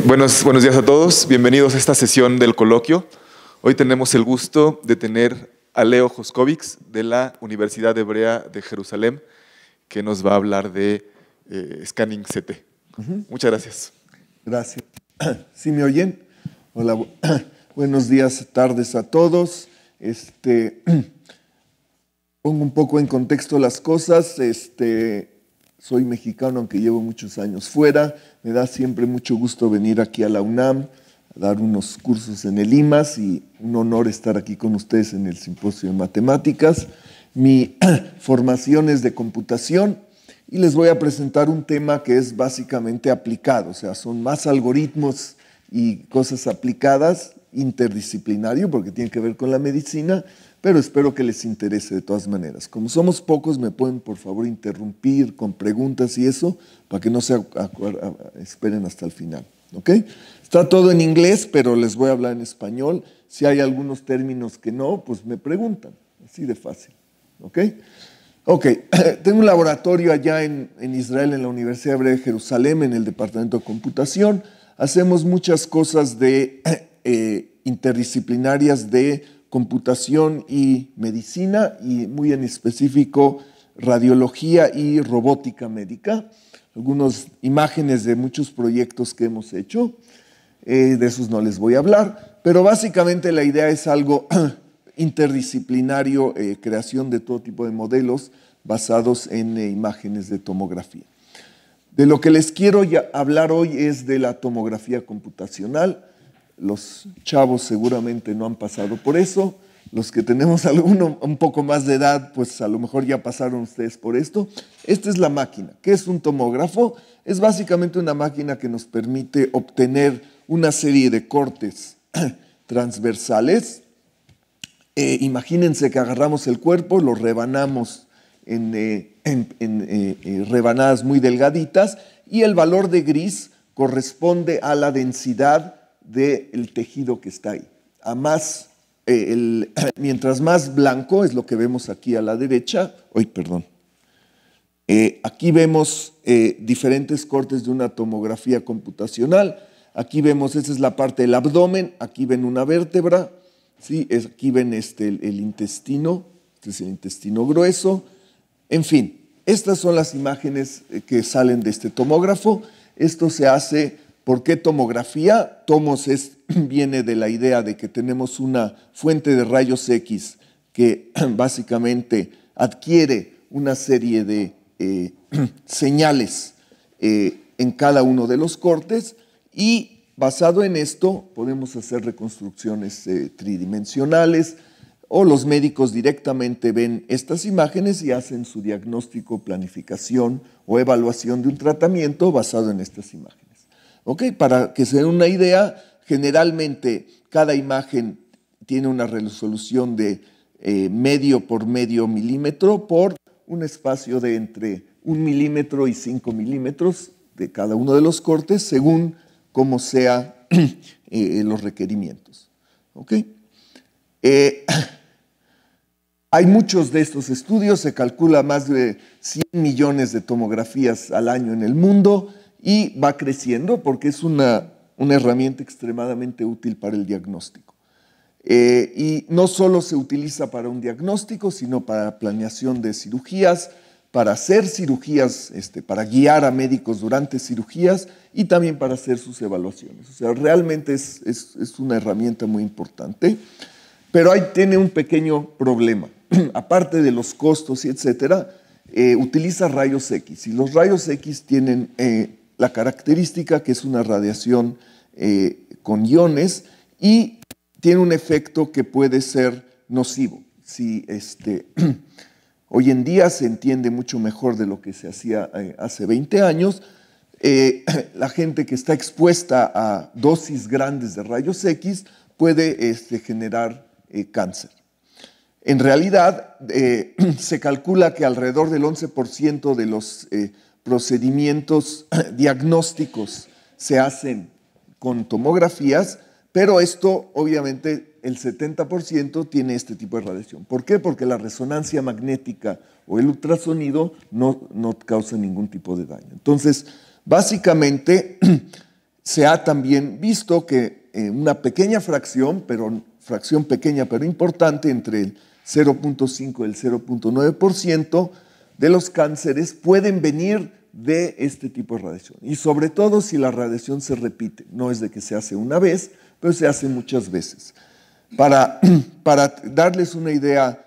Buenos días a todos, bienvenidos a esta sesión del coloquio. Hoy tenemos el gusto de tener a Leo Hoskovics de la Universidad Hebrea de Jerusalén, que nos va a hablar de Scanning CT. Muchas gracias. Gracias. ¿Sí me oyen? Hola, buenos días, tardes a todos. Pongo un poco en contexto las cosas. Soy mexicano, aunque llevo muchos años fuera. Me da siempre mucho gusto venir aquí a la UNAM a dar unos cursos en el IMAS y un honor estar aquí con ustedes en el Simposio de Matemáticas. Mi formación es de computación y les voy a presentar un tema que es básicamente aplicado, o sea, son más algoritmos y cosas aplicadas, interdisciplinario, porque tiene que ver con la medicina, pero espero que les interese de todas maneras. Como somos pocos, me pueden por favor interrumpir con preguntas y eso, para que no se esperen hasta el final. ¿Ok? Está todo en inglés, pero les voy a hablar en español. Si hay algunos términos que no, pues me preguntan. Así de fácil. ¿Ok? Ok, tengo un laboratorio allá en Israel, en la Universidad Hebrea de Jerusalén, en el Departamento de Computación. Hacemos muchas cosas interdisciplinarias de computación y medicina, y muy en específico radiología y robótica médica. Algunas imágenes de muchos proyectos que hemos hecho, de esos no les voy a hablar, pero básicamente la idea es algo interdisciplinario, creación de todo tipo de modelos basados en imágenes de tomografía. De lo que les quiero hablar hoy es de la tomografía computacional. Los chavos seguramente no han pasado por eso. Los que tenemos un poco más de edad, pues a lo mejor ya pasaron ustedes por esto. Esta es la máquina. ¿Qué es un tomógrafo? Es básicamente una máquina que nos permite obtener una serie de cortes transversales. Imagínense que agarramos el cuerpo, lo rebanamos en rebanadas muy delgaditas y el valor de gris corresponde a la densidad del tejido que está ahí. Mientras más blanco, es lo que vemos aquí a la derecha. Aquí vemos diferentes cortes de una tomografía computacional. Aquí vemos, esa es la parte del abdomen, aquí ven una vértebra, ¿sí? Aquí ven el intestino, este es el intestino grueso. En fin, estas son las imágenes que salen de este tomógrafo. Esto se hace. ¿Por qué tomografía? Tomos viene de la idea de que tenemos una fuente de rayos X que básicamente adquiere una serie de señales en cada uno de los cortes, y basado en esto podemos hacer reconstrucciones tridimensionales, o los médicos directamente ven estas imágenes y hacen su diagnóstico, planificación o evaluación de un tratamiento basado en estas imágenes. ¿Okay? Para que se den una idea, generalmente cada imagen tiene una resolución de medio por medio milímetro por un espacio de entre 1 milímetro y 5 milímetros de cada uno de los cortes, según cómo sean los requerimientos. ¿Okay? Hay muchos de estos estudios, se calcula más de 100 millones de tomografías al año en el mundo, y va creciendo porque es una herramienta extremadamente útil para el diagnóstico. Y no solo se utiliza para un diagnóstico, sino para planeación de cirugías, para hacer cirugías, para guiar a médicos durante cirugías y también para hacer sus evaluaciones. O sea, realmente es una herramienta muy importante, pero ahí tiene un pequeño problema. Aparte de los costos y etcétera, utiliza rayos X, y los rayos X tienen la característica que es una radiación con iones, y tiene un efecto que puede ser nocivo. Si hoy en día se entiende mucho mejor de lo que se hacía hace 20 años, la gente que está expuesta a dosis grandes de rayos X puede generar cáncer. En realidad, se calcula que alrededor del 11% de los procedimientos diagnósticos se hacen con tomografías, pero esto, obviamente, el 70% tiene este tipo de radiación. ¿Por qué? Porque la resonancia magnética o el ultrasonido no causa ningún tipo de daño. Entonces, básicamente, se ha también visto que una pequeña fracción, fracción pequeña pero importante, entre el 0.5 y el 0.9% de los cánceres pueden venir de este tipo de radiación. Y sobre todo si la radiación se repite. No es de que se hace una vez, pero se hace muchas veces. Para darles una idea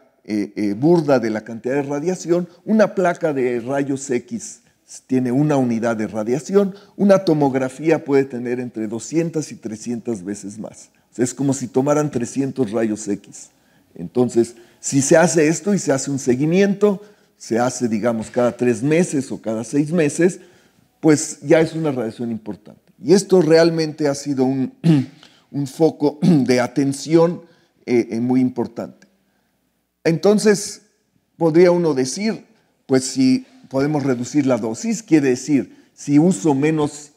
burda de la cantidad de radiación, una placa de rayos X tiene una unidad de radiación, una tomografía puede tener entre 200 y 300 veces más. O sea, es como si tomaran 300 rayos X. Entonces, si se hace esto y se hace un seguimiento, se hace, digamos, cada 3 meses o cada 6 meses, pues ya es una radiación importante. Y esto realmente ha sido un foco de atención muy importante. Entonces, podría uno decir, pues si podemos reducir la dosis, quiere decir, si uso menos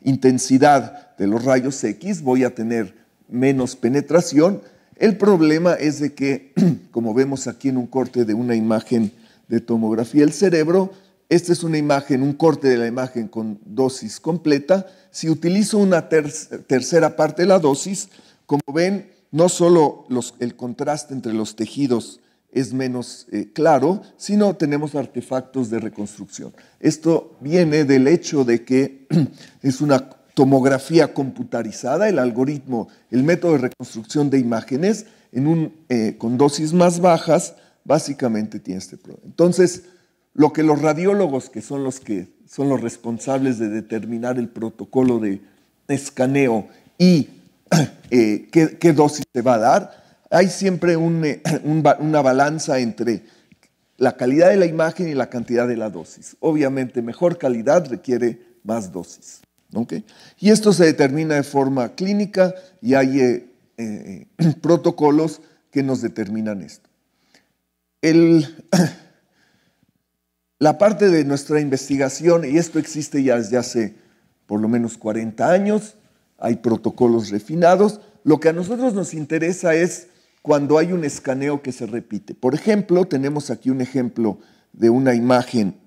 intensidad de los rayos X, voy a tener menos penetración. El problema es de que, como vemos aquí en un corte de una imagen de tomografía del cerebro, esta es una imagen, un corte de la imagen con dosis completa. Si utilizo una tercera parte de la dosis, como ven, no solo el contraste entre los tejidos es menos claro, sino tenemos artefactos de reconstrucción. Esto viene del hecho de que es una tomografía computarizada, el algoritmo, el método de reconstrucción de imágenes con dosis más bajas, básicamente tiene este problema. Entonces, lo que los radiólogos, que son los responsables de determinar el protocolo de escaneo y qué dosis se va a dar, hay siempre una balanza entre la calidad de la imagen y la cantidad de la dosis. Obviamente, mejor calidad requiere más dosis. ¿Okay? Y esto se determina de forma clínica y hay protocolos que nos determinan esto. La parte de nuestra investigación, y esto existe ya desde hace por lo menos 40 años, hay protocolos refinados. Lo que a nosotros nos interesa es cuando hay un escaneo que se repite. Por ejemplo, tenemos aquí un ejemplo de una imagen,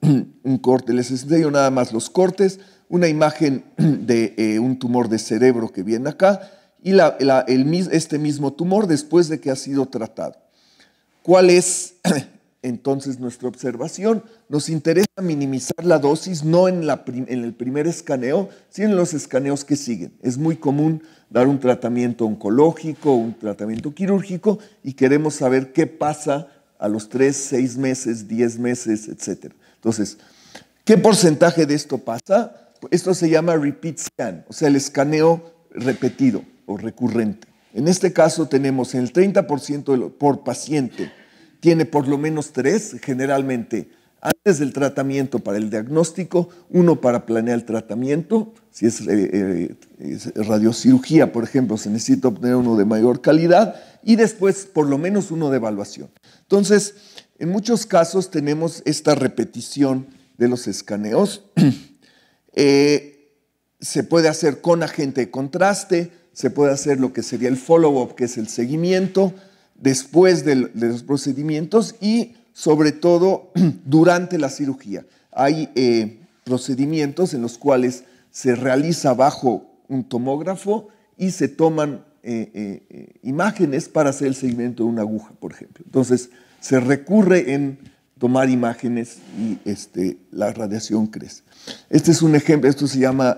un corte, les enseño nada más los cortes, una imagen de un tumor de cerebro que viene acá y este mismo tumor después de que ha sido tratado. ¿Cuál es entonces nuestra observación? Nos interesa minimizar la dosis no en el primer escaneo, sino en los escaneos que siguen. Es muy común dar un tratamiento oncológico, un tratamiento quirúrgico y queremos saber qué pasa a los 3, 6 meses, 10 meses, etc. Entonces, ¿qué porcentaje de esto pasa? Esto se llama repeat scan, o sea, el escaneo repetido o recurrente. En este caso tenemos en el 30% por paciente, tiene por lo menos 3, generalmente antes del tratamiento para el diagnóstico, 1 para planear el tratamiento, si es radiocirugía, por ejemplo, se necesita obtener uno de mayor calidad y después por lo menos 1 de evaluación. Entonces, en muchos casos tenemos esta repetición de los escaneos. Se puede hacer con agente de contraste, se puede hacer lo que sería el follow-up, que es el seguimiento, después de los procedimientos y sobre todo durante la cirugía. Hay procedimientos en los cuales se realiza bajo un tomógrafo y se toman imágenes para hacer el seguimiento de una aguja, por ejemplo. Entonces, se recurre en tomar imágenes y la radiación crece. Este es un ejemplo, esto se llama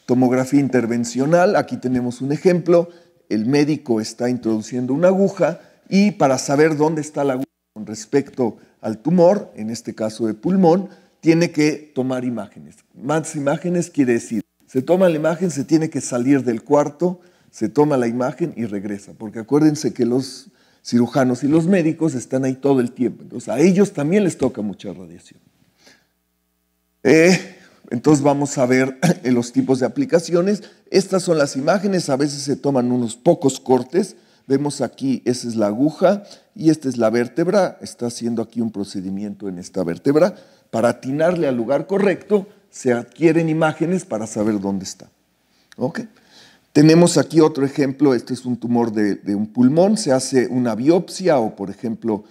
tomografía intervencional. Aquí tenemos un ejemplo. El médico está introduciendo una aguja y para saber dónde está la aguja con respecto al tumor, en este caso de pulmón, tiene que tomar imágenes. Más imágenes quiere decir, se toma la imagen, se tiene que salir del cuarto, se toma la imagen y regresa, porque acuérdense que los cirujanos y los médicos están ahí todo el tiempo, entonces a ellos también les toca mucha radiación. Entonces vamos a ver los tipos de aplicaciones. Estas son las imágenes, a veces se toman unos pocos cortes. Vemos aquí, esa es la aguja y esta es la vértebra. Está haciendo aquí un procedimiento en esta vértebra. Para atinarle al lugar correcto, se adquieren imágenes para saber dónde está. ¿Okay? Tenemos aquí otro ejemplo, este es un tumor de un pulmón, se hace una biopsia o, por ejemplo,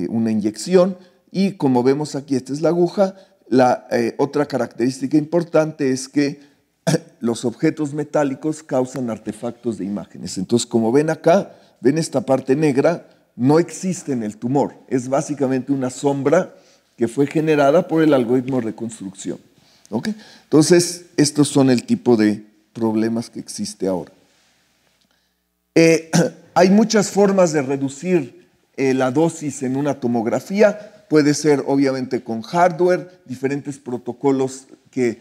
una inyección y como vemos aquí, esta es la aguja. La otra característica importante es que los objetos metálicos causan artefactos de imágenes. Entonces, como ven acá, ven esta parte negra, no existe en el tumor. Es básicamente una sombra que fue generada por el algoritmo de reconstrucción. ¿Okay? Entonces, estos son el tipo de problemas que existe ahora. Hay muchas formas de reducir la dosis en una tomografía. Puede ser, obviamente, con hardware, diferentes protocolos que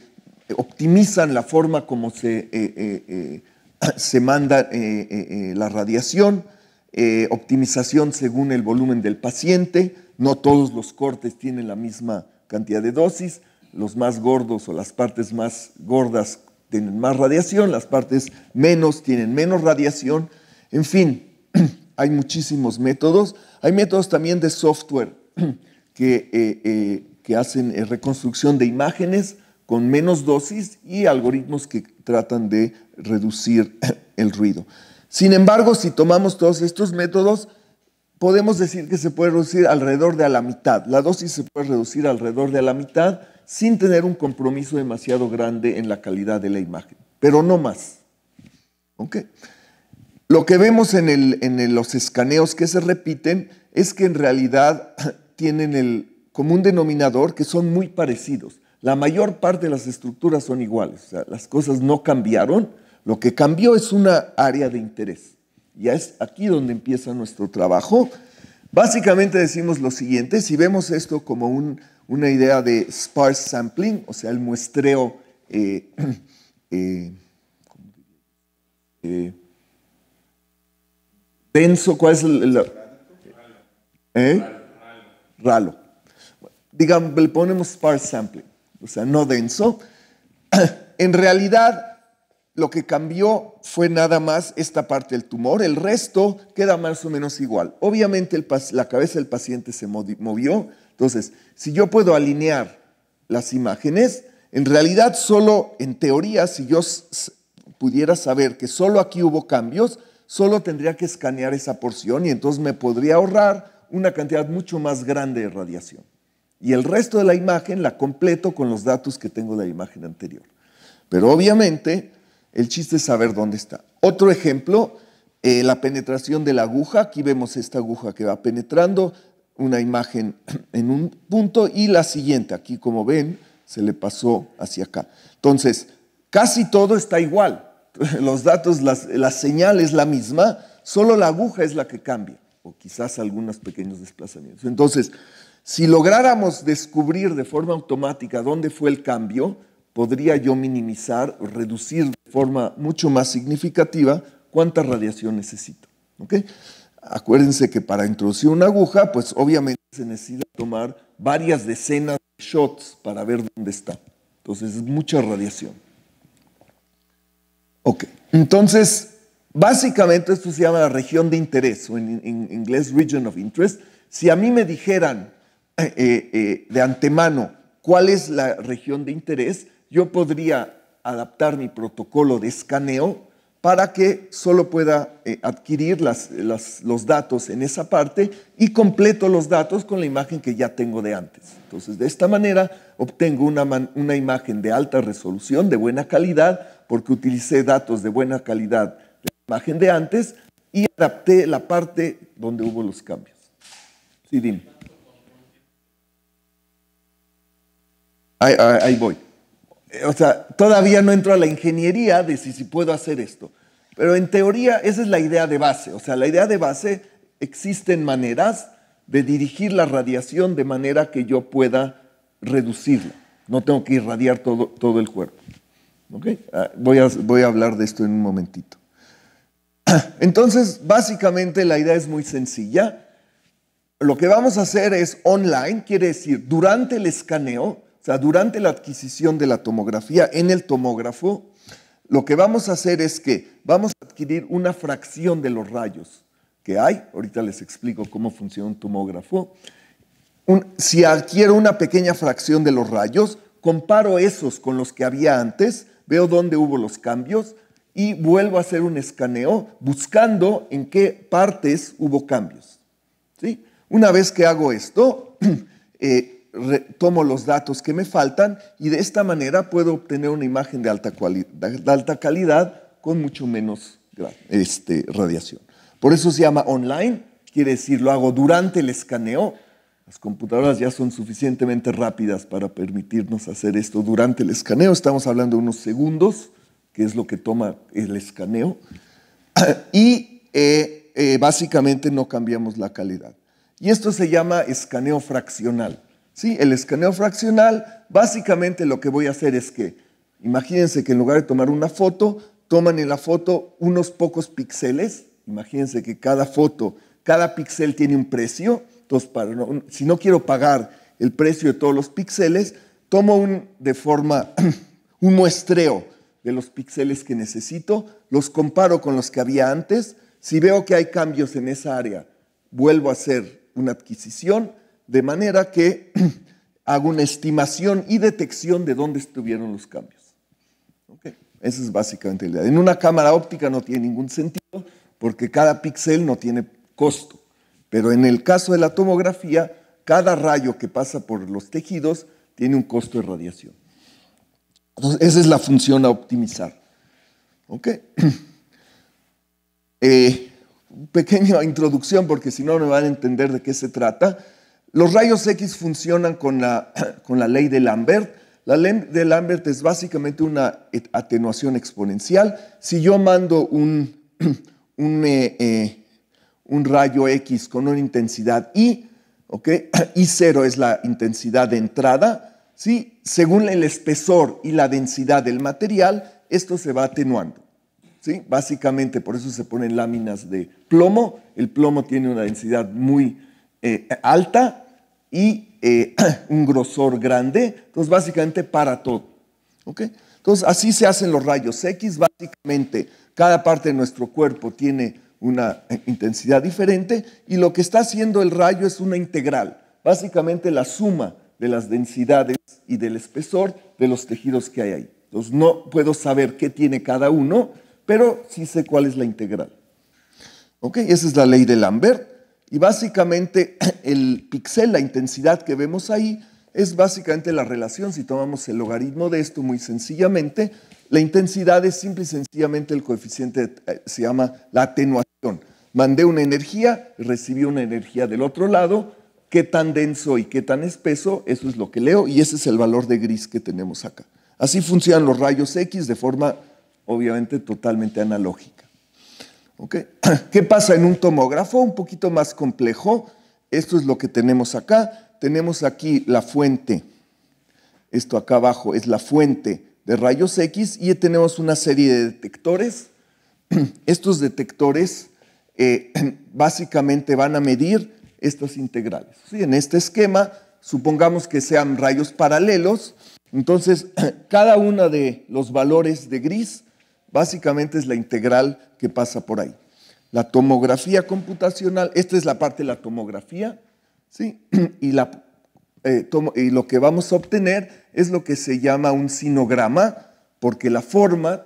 optimizan la forma como se manda la radiación, optimización según el volumen del paciente. No todos los cortes tienen la misma cantidad de dosis. Los más gordos o las partes más gordas tienen más radiación, las partes menos tienen menos radiación. En fin, hay muchísimos métodos. Hay métodos también de software que hacen reconstrucción de imágenes con menos dosis y algoritmos que tratan de reducir el ruido. Sin embargo, si tomamos todos estos métodos, podemos decir que se puede reducir alrededor de a la mitad. La dosis se puede reducir alrededor de a la mitad sin tener un compromiso demasiado grande en la calidad de la imagen, pero no más. ¿Okay? Lo que vemos en los escaneos que se repiten es que en realidad tienen el común denominador que son muy parecidos. La mayor parte de las estructuras son iguales, o sea, las cosas no cambiaron. Lo que cambió es una área de interés. Ya es aquí donde empieza nuestro trabajo. Básicamente decimos lo siguiente: si vemos esto como una idea de sparse sampling, o sea, el muestreo denso, ¿cuál es ralo? Digamos, le ponemos sparse sampling, o sea, no denso. En realidad, lo que cambió fue nada más esta parte del tumor, el resto queda más o menos igual. Obviamente la cabeza del paciente se movió, entonces si yo puedo alinear las imágenes, en realidad solo en teoría, si yo pudiera saber que solo aquí hubo cambios, solo tendría que escanear esa porción y entonces me podría ahorrar una cantidad mucho más grande de radiación. Y el resto de la imagen la completo con los datos que tengo de la imagen anterior. Pero obviamente el chiste es saber dónde está. Otro ejemplo, la penetración de la aguja. Aquí vemos esta aguja que va penetrando una imagen en un punto y la siguiente, aquí como ven, se le pasó hacia acá. Entonces, casi todo está igual. Los datos, la señal es la misma, solo la aguja es la que cambia, o quizás algunos pequeños desplazamientos. Entonces, si lográramos descubrir de forma automática dónde fue el cambio, podría yo minimizar o reducir de forma mucho más significativa cuánta radiación necesito. ¿Okay? Acuérdense que para introducir una aguja, pues obviamente se necesita tomar varias decenas de shots para ver dónde está. Entonces es mucha radiación. Ok, entonces básicamente esto se llama la región de interés, o en inglés region of interest. Si a mí me dijeran de antemano cuál es la región de interés, yo podría adaptar mi protocolo de escaneo para que solo pueda adquirir los datos en esa parte y completo los datos con la imagen que ya tengo de antes. Entonces, de esta manera obtengo una imagen de alta resolución, de buena calidad, porque utilicé datos de buena calidad de la imagen de antes y adapté la parte donde hubo los cambios. Sí, dime. Ahí voy. O sea, todavía no entro a la ingeniería de si puedo hacer esto. Pero en teoría esa es la idea de base. O sea, la idea de base, existen maneras de dirigir la radiación de manera que yo pueda reducirla. No tengo que irradiar todo el cuerpo. ¿Okay? Voy a hablar de esto en un momentito. Entonces, básicamente la idea es muy sencilla. Lo que vamos a hacer es online, quiere decir, durante el escaneo, o sea, durante la adquisición de la tomografía en el tomógrafo, lo que vamos a hacer es que vamos a adquirir una fracción de los rayos que hay. Ahorita les explico cómo funciona un tomógrafo. Si adquiero una pequeña fracción de los rayos, comparo esos con los que había antes, veo dónde hubo los cambios y vuelvo a hacer un escaneo buscando en qué partes hubo cambios. ¿Sí? Una vez que hago esto, tomo los datos que me faltan y de esta manera puedo obtener una imagen de alta calidad con mucho menos radiación. Por eso se llama online, quiere decir lo hago durante el escaneo. Las computadoras ya son suficientemente rápidas para permitirnos hacer esto durante el escaneo. Estamos hablando de unos segundos, que es lo que toma el escaneo. Y básicamente no cambiamos la calidad. Y esto se llama escaneo fraccional. ¿Sí? El escaneo fraccional, básicamente lo que voy a hacer es que, imagínense que en lugar de tomar una foto, toman en la foto unos pocos píxeles. Imagínense que cada píxel tiene un precio. Entonces, si no quiero pagar el precio de todos los píxeles, tomo un muestreo de los píxeles que necesito, los comparo con los que había antes. Si veo que hay cambios en esa área, vuelvo a hacer una adquisición, de manera que hago una estimación y detección de dónde estuvieron los cambios. ¿Okay? Esa es básicamente la idea. En una cámara óptica no tiene ningún sentido porque cada píxel no tiene costo. Pero en el caso de la tomografía, cada rayo que pasa por los tejidos tiene un costo de radiación. Entonces, esa es la función a optimizar. ¿Ok? Pequeña introducción, porque si no, no van a entender de qué se trata. Los rayos X funcionan con la ley de Lambert. La ley de Lambert es básicamente una atenuación exponencial. Si yo mando un rayo X con una intensidad I, ¿okay? I0 es la intensidad de entrada, ¿sí? Según el espesor y la densidad del material, esto se va atenuando, ¿sí? Básicamente por eso se ponen láminas de plomo. El plomo tiene una densidad muy alta y un grosor grande, entonces básicamente para todo, ¿okay? Entonces así se hacen los rayos X. Básicamente cada parte de nuestro cuerpo tiene una intensidad diferente y lo que está haciendo el rayo es una integral, básicamente la suma de las densidades y del espesor de los tejidos que hay ahí. Entonces no puedo saber qué tiene cada uno, pero sí sé cuál es la integral. ¿Ok? Esa es la ley de Lambert y básicamente el píxel, la intensidad que vemos ahí, es básicamente la relación. Si tomamos el logaritmo de esto muy sencillamente, la intensidad es simple y sencillamente el coeficiente, se llama la atenuación. Mandé una energía, recibí una energía del otro lado, qué tan denso y qué tan espeso, eso es lo que leo y ese es el valor de gris que tenemos acá. Así funcionan los rayos X de forma obviamente totalmente analógica. ¿Okay? ¿Qué pasa en un tomógrafo? Un poquito más complejo. Esto es lo que tenemos acá. Tenemos aquí la fuente. Esto acá abajo es la fuente de rayos X y tenemos una serie de detectores. Estos detectores básicamente van a medir estas integrales. ¿Sí? En este esquema, supongamos que sean rayos paralelos, entonces cada uno de los valores de gris básicamente es la integral que pasa por ahí. La tomografía computacional, esta es la parte de la tomografía, ¿sí? Y lo que vamos a obtener es lo que se llama un sinograma, porque la forma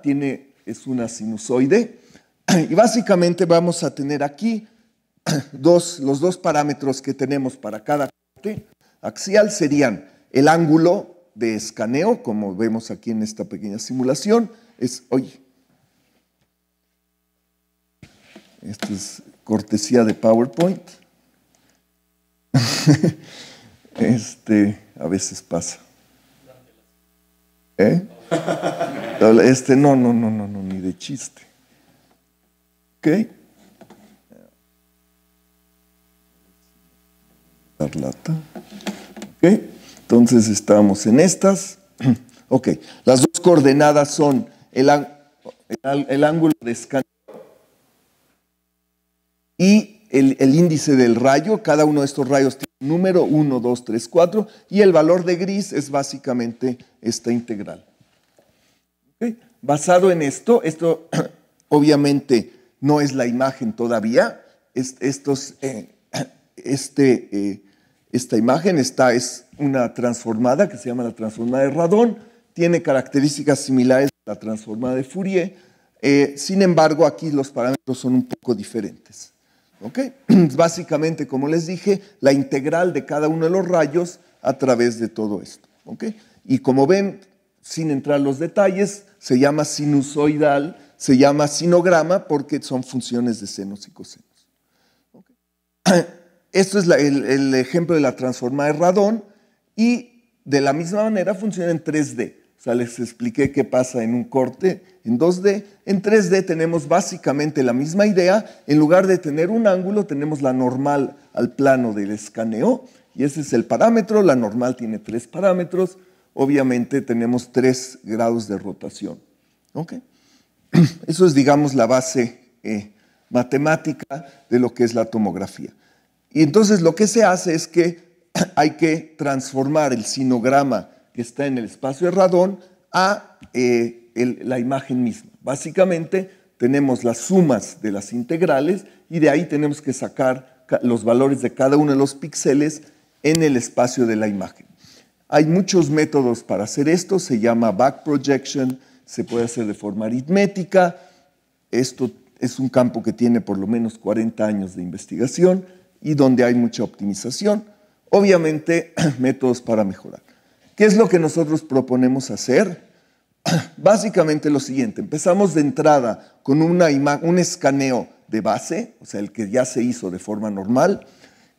es una sinusoide, y básicamente vamos a tener aquí los dos parámetros que tenemos para cada corte axial serían el ángulo de escaneo, como vemos aquí en esta pequeña simulación, esto es cortesía de PowerPoint. A veces pasa. No, ni de chiste. ¿Ok? Lata. ¿Ok? Entonces estamos en estas. Ok, las dos coordenadas son el ángulo de escaneo y el índice del rayo. Cada uno de estos rayos tiene un número 1, 2, 3, 4 y el valor de gris es básicamente esta integral. ¿Okay? Basado en esto obviamente no es la imagen todavía. Esta imagen es una transformada que se llama la transformada de Radon. Tiene características similares a la transformada de Fourier. Sin embargo, aquí los parámetros son un poco diferentes. ¿Ok? Básicamente, como les dije, la integral de cada uno de los rayos a través de todo esto. ¿Ok? Y como ven, sin entrar en los detalles, se llama sinusoidal, se llama sinograma porque son funciones de senos y cosenos. ¿Okay? Esto es el ejemplo de la transformada de radón y de la misma manera funciona en 3D. O sea, les expliqué qué pasa en un corte en 2D. En 3D tenemos básicamente la misma idea. En lugar de tener un ángulo, tenemos la normal al plano del escaneo. Y ese es el parámetro. La normal tiene 3 parámetros. Obviamente tenemos 3 grados de rotación. ¿Okay? Eso es, digamos, la base matemática de lo que es la tomografía. Y entonces lo que se hace es que hay que transformar el sinograma que está en el espacio de radón a la imagen misma. Básicamente tenemos las sumas de las integrales y de ahí tenemos que sacar los valores de cada uno de los píxeles en el espacio de la imagen. Hay muchos métodos para hacer esto, se llama back projection, se puede hacer de forma aritmética. Esto es un campo que tiene por lo menos 40 años de investigación y donde hay mucha optimización. Obviamente, métodos para mejorar. ¿Qué es lo que nosotros proponemos hacer? Básicamente lo siguiente, empezamos de entrada con un escaneo de base, o sea, el que ya se hizo de forma normal,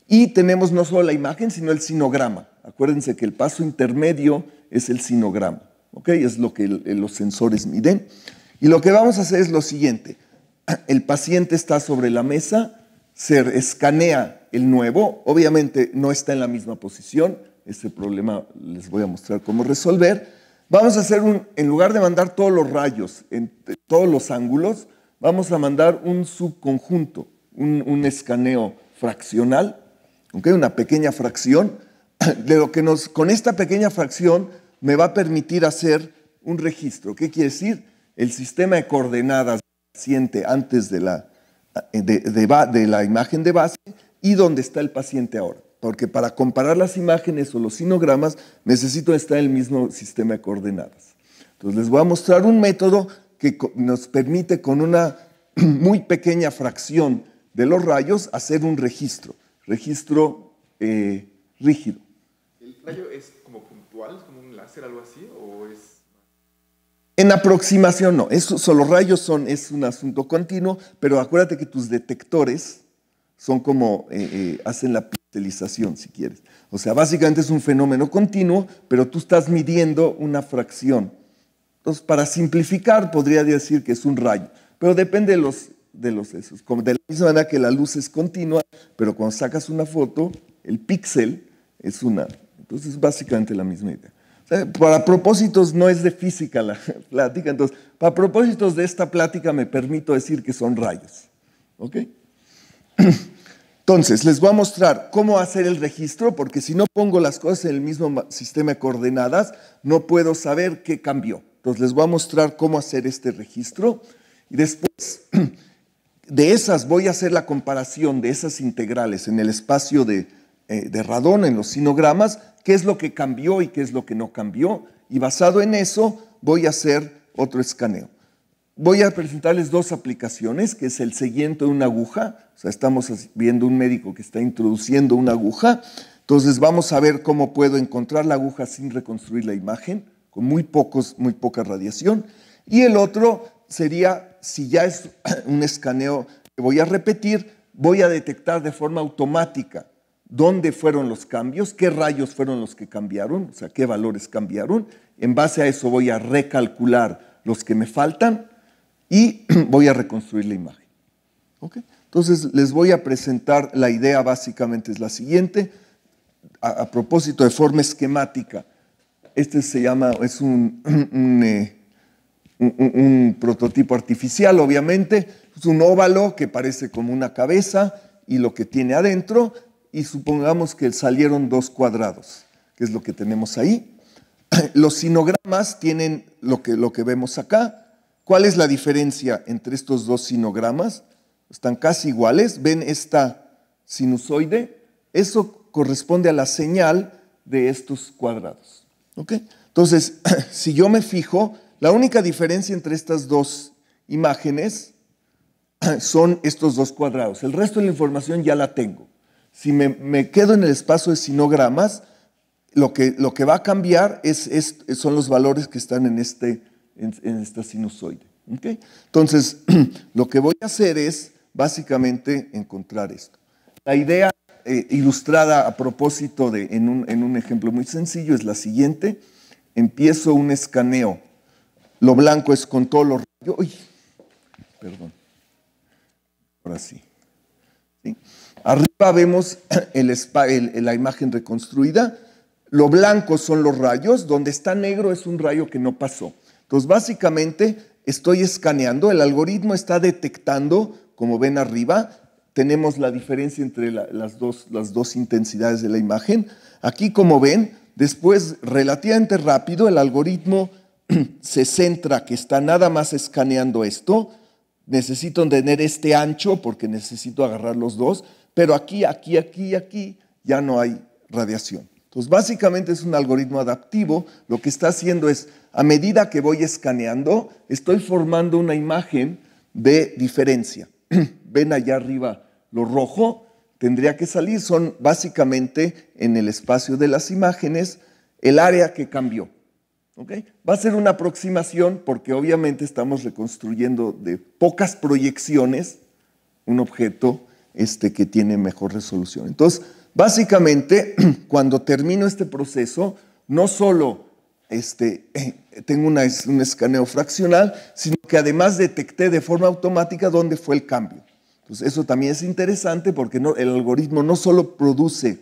y tenemos no solo la imagen, sino el sinograma. Acuérdense que el paso intermedio es el sinograma, ¿ok? Es lo que los sensores miden. Y lo que vamos a hacer es lo siguiente, el paciente está sobre la mesa, se escanea el nuevo, obviamente no está en la misma posición, ese problema les voy a mostrar cómo resolver. Vamos a hacer en lugar de mandar todos los rayos en todos los ángulos, vamos a mandar un subconjunto, un escaneo fraccional, ¿okay? Una pequeña fracción, de lo que con esta pequeña fracción me va a permitir hacer un registro. ¿Qué quiere decir? El sistema de coordenadas del paciente antes de la imagen de base y dónde está el paciente ahora. Porque para comparar las imágenes o los sinogramas necesito estar en el mismo sistema de coordenadas. Entonces les voy a mostrar un método que nos permite con una muy pequeña fracción de los rayos hacer un registro rígido. ¿El rayo es como puntual, como un láser, algo así, o es...? En aproximación no, los rayos es un asunto continuo, pero acuérdate que tus detectores son como, hacen la pixelización, si quieres. O sea, básicamente es un fenómeno continuo, pero tú estás midiendo una fracción. Entonces, para simplificar, podría decir que es un rayo, pero depende de esos. Como de la misma manera que la luz es continua, pero cuando sacas una foto, el píxel es una. Entonces, es básicamente la misma idea. O sea, para propósitos, no es de física la plática, entonces, para propósitos de esta plática me permito decir que son rayos. ¿Ok? Entonces, les voy a mostrar cómo hacer el registro, porque si no pongo las cosas en el mismo sistema de coordenadas, no puedo saber qué cambió. Entonces, les voy a mostrar cómo hacer este registro y después de esas voy a hacer la comparación de esas integrales en el espacio de radón, en los sinogramas, qué es lo que cambió y qué es lo que no cambió, y basado en eso voy a hacer otro escaneo. Voy a presentarles 2 aplicaciones, que es el seguimiento de una aguja. O sea, estamos viendo un médico que está introduciendo una aguja. Entonces vamos a ver cómo puedo encontrar la aguja sin reconstruir la imagen, con muy poca radiación. Y el otro sería, si ya es un escaneo que voy a repetir, voy a detectar de forma automática dónde fueron los cambios, qué rayos fueron los que cambiaron, o sea, qué valores cambiaron. En base a eso voy a recalcular los que me faltan y voy a reconstruir la imagen. ¿Okay? Entonces, les voy a presentar, la idea básicamente es la siguiente, a propósito de forma esquemática. Este es un prototipo artificial, obviamente, es un óvalo que parece como una cabeza y lo que tiene adentro, y supongamos que salieron 2 cuadrados, que es lo que tenemos ahí. Los sinogramas tienen lo que vemos acá. ¿Cuál es la diferencia entre estos 2 sinogramas? Están casi iguales. ¿Ven esta sinusoide? Eso corresponde a la señal de estos cuadrados. ¿Okay? Entonces, si yo me fijo, la única diferencia entre estas 2 imágenes son estos dos cuadrados. El resto de la información ya la tengo. Si me quedo en el espacio de sinogramas, lo que va a cambiar son los valores que están en esta sinusoide. ¿Okay? Entonces, lo que voy a hacer es básicamente encontrar esto. La idea ilustrada a propósito en un ejemplo muy sencillo es la siguiente. Empiezo un escaneo. Lo blanco es con todos los rayos. Uy, perdón. Ahora sí. ¿Sí? Arriba vemos la imagen reconstruida. Lo blanco son los rayos. Donde está negro es un rayo que no pasó. Entonces, básicamente, estoy escaneando. El algoritmo está detectando, como ven arriba, tenemos la diferencia entre las dos intensidades de la imagen. Aquí, como ven, después, relativamente rápido, el algoritmo se centra que está nada más escaneando esto. Necesito tener este ancho porque necesito agarrar los dos, pero aquí ya no hay radiación. Entonces, básicamente es un algoritmo adaptivo. Lo que está haciendo es, a medida que voy escaneando, estoy formando una imagen de diferencia. Ven allá arriba lo rojo, tendría que salir, son básicamente en el espacio de las imágenes el área que cambió. ¿Okay? Va a ser una aproximación porque obviamente estamos reconstruyendo de pocas proyecciones un objeto que tiene mejor resolución. Entonces, básicamente, cuando termino este proceso, no solo tengo un escaneo fraccional, sino que además detecté de forma automática dónde fue el cambio. Entonces, eso también es interesante porque el algoritmo no solo produce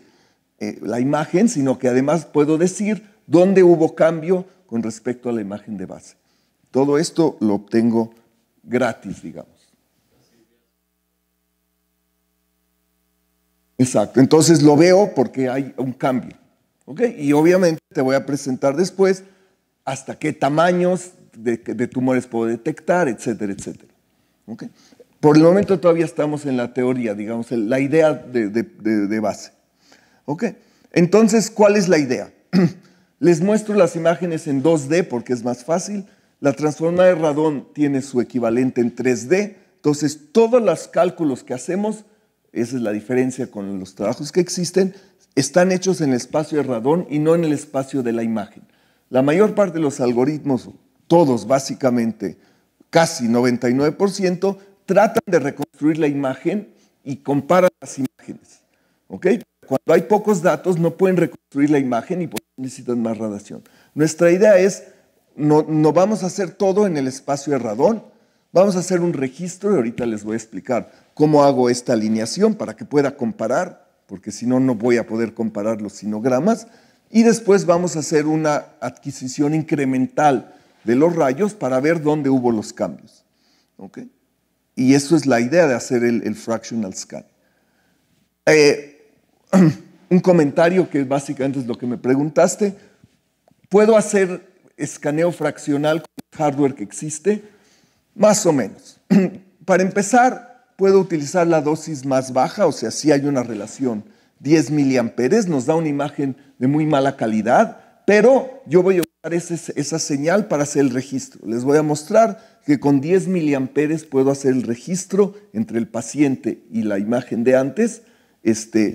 la imagen, sino que además puedo decir dónde hubo cambio con respecto a la imagen de base. Todo esto lo obtengo gratis, digamos. Exacto, entonces lo veo porque hay un cambio. ¿Okay? Y obviamente te voy a presentar después hasta qué tamaños de tumores puedo detectar, etcétera, etcétera. ¿Okay? Por el momento todavía estamos en la teoría, digamos, la idea de base. ¿Okay? Entonces, ¿cuál es la idea? Les muestro las imágenes en 2D porque es más fácil. La transformada de radón tiene su equivalente en 3D. Entonces, todos los cálculos que hacemos, esa es la diferencia con los trabajos que existen, están hechos en el espacio de radón y no en el espacio de la imagen. La mayor parte de los algoritmos, todos básicamente, casi 99%, tratan de reconstruir la imagen y comparan las imágenes. ¿Okay? Cuando hay pocos datos no pueden reconstruir la imagen y por eso necesitan más radiación. Nuestra idea es, no vamos a hacer todo en el espacio de radón, vamos a hacer un registro y ahorita les voy a explicar cómo hago esta alineación para que pueda comparar, porque si no, no voy a poder comparar los sinogramas. Y después vamos a hacer una adquisición incremental de los rayos para ver dónde hubo los cambios. ¿Okay? Y eso es la idea de hacer el fractional scan. Un comentario que básicamente es lo que me preguntaste. ¿Puedo hacer escaneo fraccional con el hardware que existe? Más o menos. Para empezar, puedo utilizar la dosis más baja, o sea, sí hay una relación. 10 miliamperes nos da una imagen de muy mala calidad, pero yo voy a usar esa señal para hacer el registro. Les voy a mostrar que con 10 miliamperes puedo hacer el registro entre el paciente y la imagen de antes,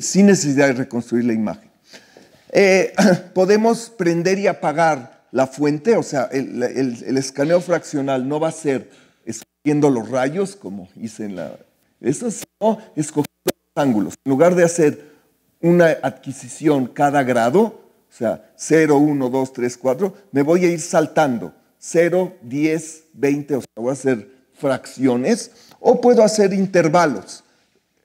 sin necesidad de reconstruir la imagen. Podemos prender y apagar la fuente, o sea, el escaneo fraccional no va a ser escogiendo los rayos, como hice en la... Eso sino escogiendo los ángulos. En lugar de hacer una adquisición cada grado, o sea, 0, 1, 2, 3, 4, me voy a ir saltando. 0, 10, 20, o sea, voy a hacer fracciones, o puedo hacer intervalos.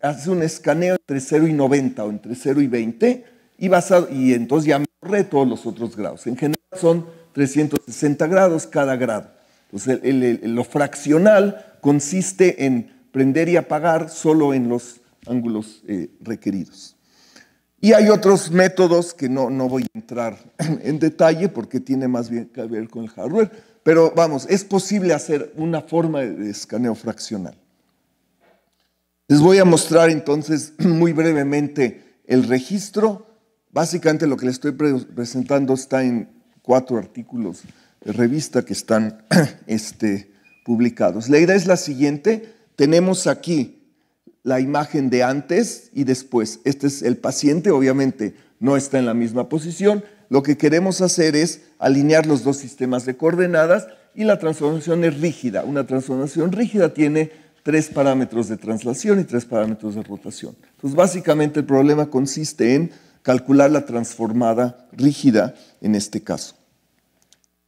Haces un escaneo entre 0 y 90 o entre 0 y 20 y entonces ya me ahorré todos los otros grados. En general son 360 grados cada grado. Entonces lo fraccional consiste en prender y apagar solo en los ángulos requeridos. Y hay otros métodos que no voy a entrar en detalle porque tiene más bien que ver con el hardware, pero vamos, es posible hacer una forma de escaneo fraccional. Les voy a mostrar entonces muy brevemente el registro. Básicamente lo que les estoy presentando está en 4 artículos de revista que están publicados. La idea es la siguiente. tenemos aquí la imagen de antes y después. Este es el paciente, obviamente no está en la misma posición. Lo que queremos hacer es alinear los dos sistemas de coordenadas y la transformación es rígida. Una transformación rígida tiene 3 parámetros de translación y 3 parámetros de rotación. Entonces, básicamente el problema consiste en calcular la transformada rígida en este caso.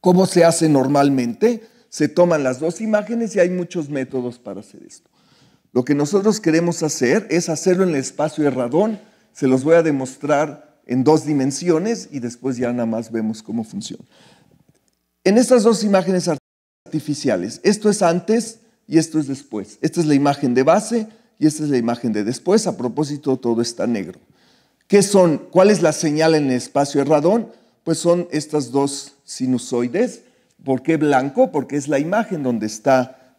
¿Cómo se hace normalmente? Se toman las dos imágenes y hay muchos métodos para hacer esto. Lo que nosotros queremos hacer es hacerlo en el espacio de radón. Se los voy a demostrar en 2 dimensiones y después ya nada más vemos cómo funciona. En estas dos imágenes artificiales, esto es antes y esto es después. Esta es la imagen de base y esta es la imagen de después. A propósito, todo está negro. ¿Qué son? ¿Cuál es la señal en el espacio de radón? Pues son estas dos sinusoides. ¿Por qué blanco? Porque es la imagen donde está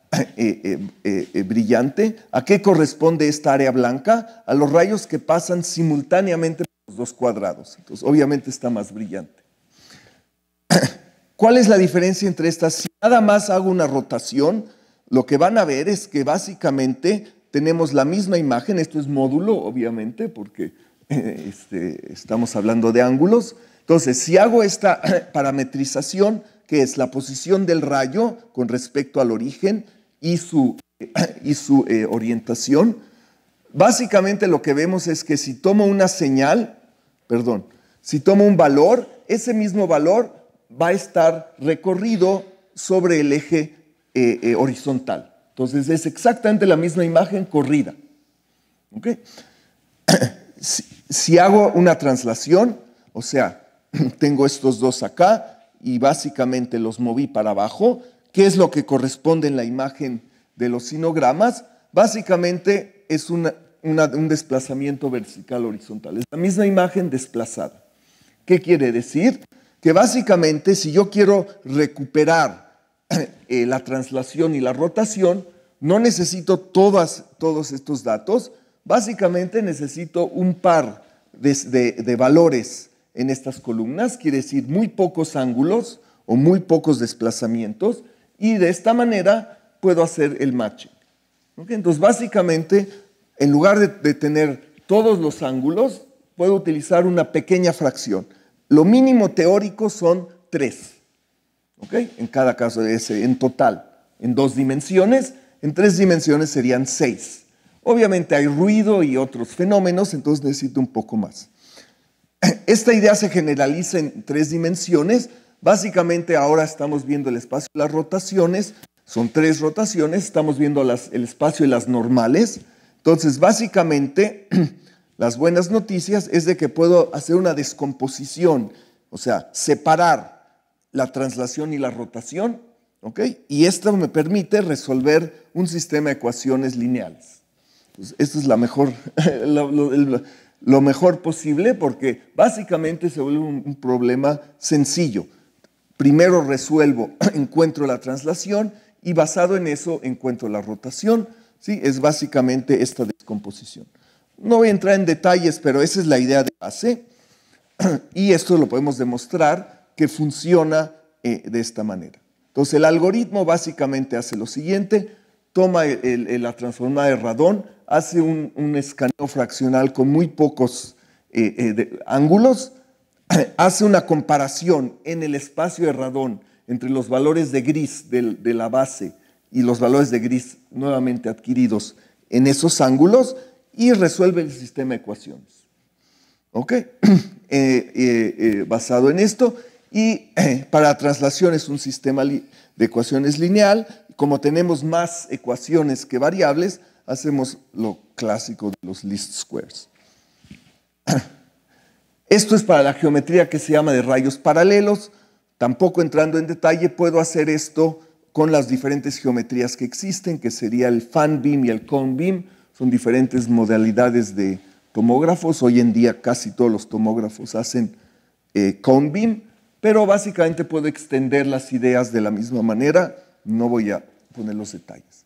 brillante. ¿A qué corresponde esta área blanca? A los rayos que pasan simultáneamente por los dos cuadrados. Entonces, obviamente está más brillante. ¿Cuál es la diferencia entre estas? Si nada más hago una rotación, lo que van a ver es que básicamente tenemos la misma imagen. Esto es módulo, obviamente, porque estamos hablando de ángulos. Entonces, si hago esta parametrización, que es la posición del rayo con respecto al origen y su orientación, básicamente lo que vemos es que si tomo una señal, si tomo un valor, ese mismo valor va a estar recorrido sobre el eje horizontal. Entonces es exactamente la misma imagen corrida. ¿Okay? Si hago una translación, o sea, tengo estos dos acá y básicamente los moví para abajo, ¿qué es lo que corresponde en la imagen de los sinogramas? Básicamente es un desplazamiento vertical horizontal. Es la misma imagen desplazada. ¿Qué quiere decir? Que básicamente si yo quiero recuperar la translación y la rotación, no necesito todos estos datos, básicamente necesito un par de valores en estas columnas, quiere decir muy pocos ángulos o muy pocos desplazamientos, y de esta manera puedo hacer el matching. ¿Okay? Entonces básicamente, en lugar de tener todos los ángulos, puedo utilizar una pequeña fracción. Lo mínimo teórico son 3. ¿Okay? En cada caso, en total, en 2 dimensiones, en 3 dimensiones serían 6. Obviamente hay ruido y otros fenómenos, entonces necesito un poco más. Esta idea se generaliza en 3 dimensiones. Básicamente ahora estamos viendo el espacio de las rotaciones. Son 3 rotaciones, estamos viendo el espacio de las normales. Entonces, básicamente, las buenas noticias es de que puedo hacer una descomposición, o sea, separar la translación y la rotación, ¿ok? Y esto me permite resolver un sistema de ecuaciones lineales. Pues esto es lo mejor posible porque básicamente se vuelve un problema sencillo. Primero resuelvo, encuentro la translación y basado en eso encuentro la rotación. ¿Sí? Es básicamente esta descomposición. No voy a entrar en detalles, pero esa es la idea de base y esto lo podemos demostrar que funciona de esta manera. Entonces el algoritmo básicamente hace lo siguiente, toma la transformada de radón, hace un escaneo fraccional con muy pocos ángulos, hace una comparación en el espacio de radón entre los valores de gris de la base y los valores de gris nuevamente adquiridos en esos ángulos y resuelve el sistema de ecuaciones. ¿Ok? Basado en esto. Y para traslación es un sistema de ecuaciones lineal. Como tenemos más ecuaciones que variables, hacemos lo clásico de los least squares. Esto es para la geometría que se llama de rayos paralelos. Tampoco entrando en detalle, puedo hacer esto con las diferentes geometrías que existen, que sería el fan beam y el cone beam. Son diferentes modalidades de tomógrafos. Hoy en día casi todos los tomógrafos hacen cone beam, pero básicamente puedo extender las ideas de la misma manera. No voy a poner los detalles.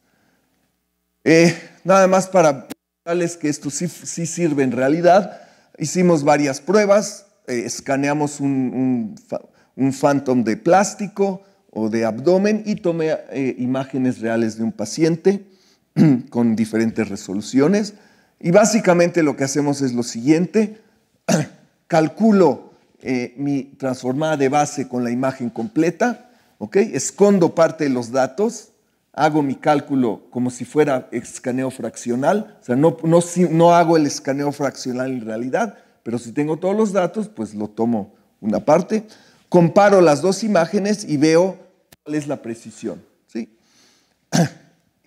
Nada más para mostrarles que esto sí sirve en realidad. Hicimos varias pruebas, escaneamos un phantom de plástico o de abdomen y tomé imágenes reales de un paciente. con diferentes resoluciones. Y básicamente lo que hacemos es lo siguiente. Calculo mi transformada de base con la imagen completa, ¿ok? Escondo parte de los datos, hago mi cálculo como si fuera escaneo fraccional, o sea, no hago el escaneo fraccional en realidad, pero si tengo todos los datos, pues lo tomo una parte, comparo las dos imágenes y veo cuál es la precisión, ¿sí?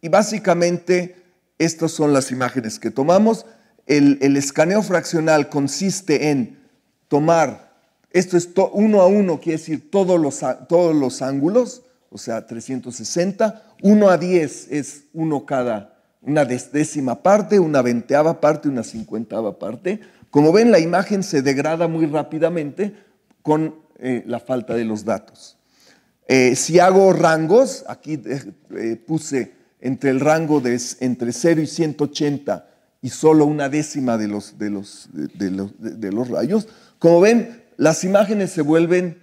Y básicamente estas son las imágenes que tomamos. El escaneo fraccional consiste en tomar, esto es 1 a 1, quiere decir todos los ángulos, o sea, 360. 1 a 10 es uno cada, una décima parte, una veintava parte, una cincuentava parte. Como ven, la imagen se degrada muy rápidamente con la falta de los datos. Si hago rangos, aquí puse entre el rango de entre 0 y 180 y solo una décima de los rayos. Como ven, las imágenes se vuelven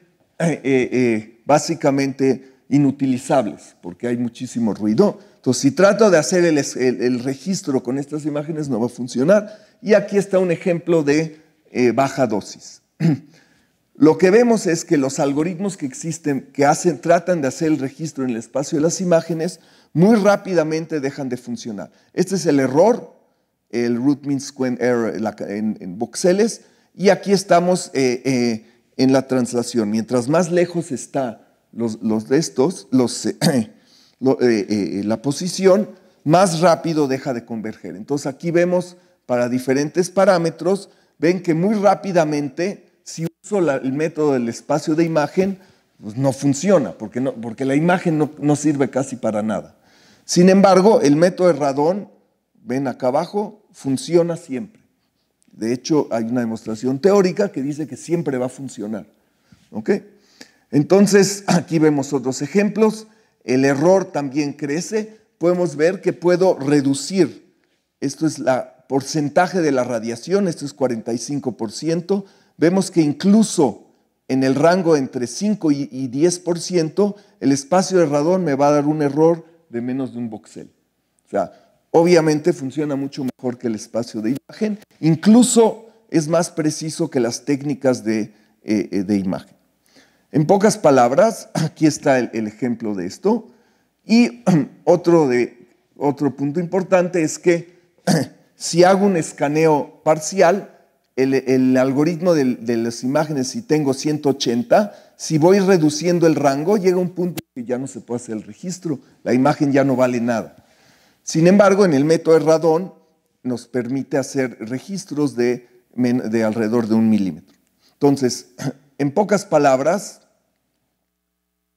básicamente inutilizables porque hay muchísimo ruido. Entonces, si trato de hacer el registro con estas imágenes, no va a funcionar. Y aquí está un ejemplo de baja dosis. Lo que vemos es que los algoritmos que existen, que tratan de hacer el registro en el espacio de las imágenes, muy rápidamente dejan de funcionar. Este es el error, el root mean square error en voxeles, y aquí estamos en la translación. Mientras más lejos está la posición, más rápido deja de converger. Entonces aquí vemos para diferentes parámetros, ven que muy rápidamente, si uso el método del espacio de imagen, pues no funciona, porque la imagen no sirve casi para nada. Sin embargo, el método de Radon, ven acá abajo, funciona siempre. De hecho, hay una demostración teórica que dice que siempre va a funcionar. ¿Ok? Entonces, aquí vemos otros ejemplos. El error también crece. Podemos ver que puedo reducir. Esto es el porcentaje de la radiación, esto es 45%. Vemos que incluso en el rango entre 5 y 10%, el espacio de Radon me va a dar un error de menos de un voxel. O sea, obviamente funciona mucho mejor que el espacio de imagen. Incluso es más preciso que las técnicas de imagen. En pocas palabras, aquí está el ejemplo de esto. Y otro punto importante es que si hago un escaneo parcial, el algoritmo de las imágenes, si tengo 180, si voy reduciendo el rango, llega un punto que ya no se puede hacer el registro, la imagen ya no vale nada. Sin embargo, en el método de Radon nos permite hacer registros de alrededor de 1 milímetro. Entonces, en pocas palabras,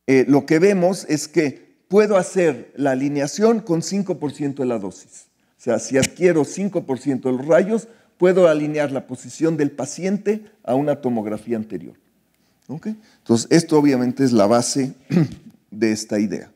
lo que vemos es que puedo hacer la alineación con 5% de la dosis. O sea, si adquiero 5% de los rayos, puedo alinear la posición del paciente a una tomografía anterior. ¿Okay? Entonces, esto obviamente es la base de esta idea.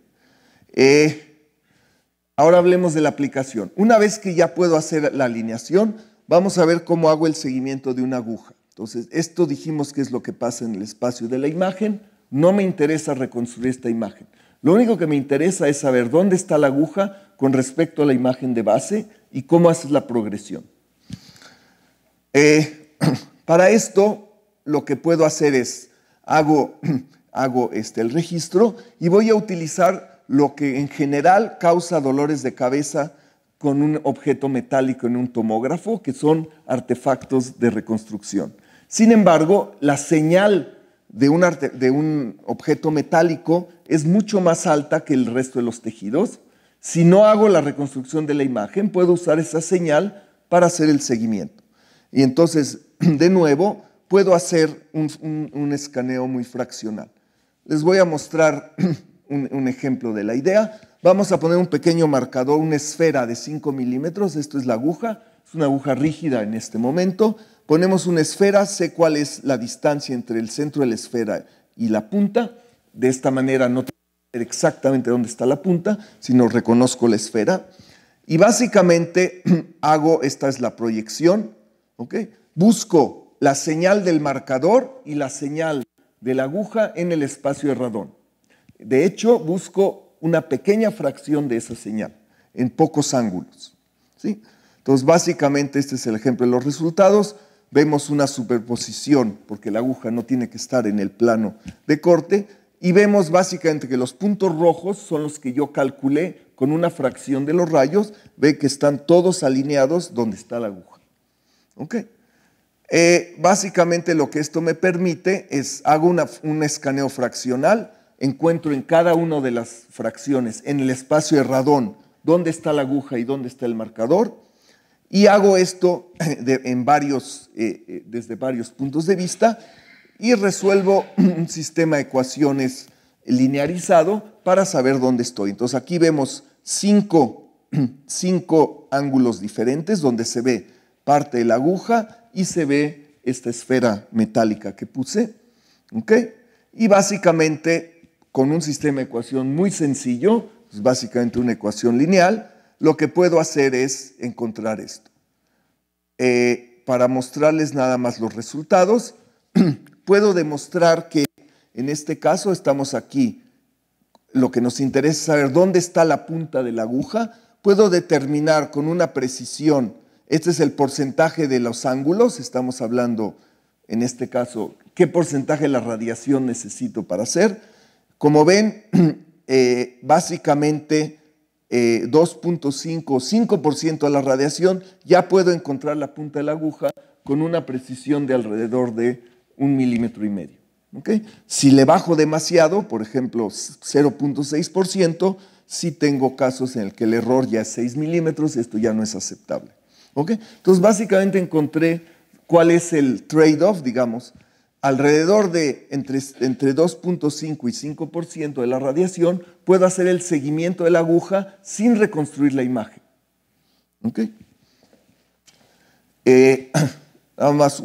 Ahora hablemos de la aplicación. Una vez que ya puedo hacer la alineación, vamos a ver cómo hago el seguimiento de una aguja. Entonces, esto dijimos que es lo que pasa en el espacio de la imagen. No me interesa reconstruir esta imagen. Lo único que me interesa es saber dónde está la aguja con respecto a la imagen de base y cómo haces la progresión. Para esto, lo que puedo hacer es, hago el registro y voy a utilizar lo que en general causa dolores de cabeza con un objeto metálico en un tomógrafo, que son artefactos de reconstrucción. Sin embargo, la señal de un objeto metálico es mucho más alta que el resto de los tejidos. Si no hago la reconstrucción de la imagen, puedo usar esa señal para hacer el seguimiento. Y entonces, de nuevo, puedo hacer un escaneo muy fraccional. Les voy a mostrar un ejemplo de la idea. Vamos a poner un pequeño marcador, una esfera de 5 milímetros. Esto es la aguja, es una aguja rígida en este momento. Ponemos una esfera, sé cuál es la distancia entre el centro de la esfera y la punta. De esta manera no tengo que saber exactamente dónde está la punta, sino reconozco la esfera. Y básicamente esta es la proyección. ¿Okay? Busco la señal del marcador y la señal de la aguja en el espacio de Radon. De hecho, busco una pequeña fracción de esa señal. en pocos ángulos, ¿sí? Entonces, básicamente, este es el ejemplo de los resultados. Vemos una superposición, porque la aguja no tiene que estar en el plano de corte, y vemos básicamente que los puntos rojos son los que yo calculé con una fracción de los rayos. Ve que están todos alineados donde está la aguja. ¿Ok? Básicamente lo que esto me permite es, hago un escaneo fraccional, encuentro en cada una de las fracciones, en el espacio de radón, dónde está la aguja y dónde está el marcador, y hago esto desde varios puntos de vista y resuelvo un sistema de ecuaciones linearizado para saber dónde estoy. Entonces aquí vemos cinco ángulos diferentes donde se ve parte de la aguja y se ve esta esfera metálica que puse. ¿Okay? Y básicamente con un sistema de ecuación muy sencillo, es básicamente una ecuación lineal, lo que puedo hacer es encontrar esto. Para mostrarles nada más los resultados, puedo demostrar que en este caso estamos aquí. Lo que nos interesa es saber dónde está la punta de la aguja. Puedo determinar con una precisión, este es el porcentaje de los ángulos, estamos hablando en este caso, qué porcentaje de la radiación necesito para hacer. Como ven, básicamente 2.5 o 5% de la radiación, ya puedo encontrar la punta de la aguja con una precisión de alrededor de 1,5 milímetros. ¿Okay? Si le bajo demasiado, por ejemplo 0.6%, sí tengo casos en el que el error ya es 6 milímetros y esto ya no es aceptable. ¿Okay? Entonces básicamente encontré cuál es el trade-off, digamos, alrededor de entre 2.5 y 5% de la radiación, puedo hacer el seguimiento de la aguja sin reconstruir la imagen. ¿Okay? Nada más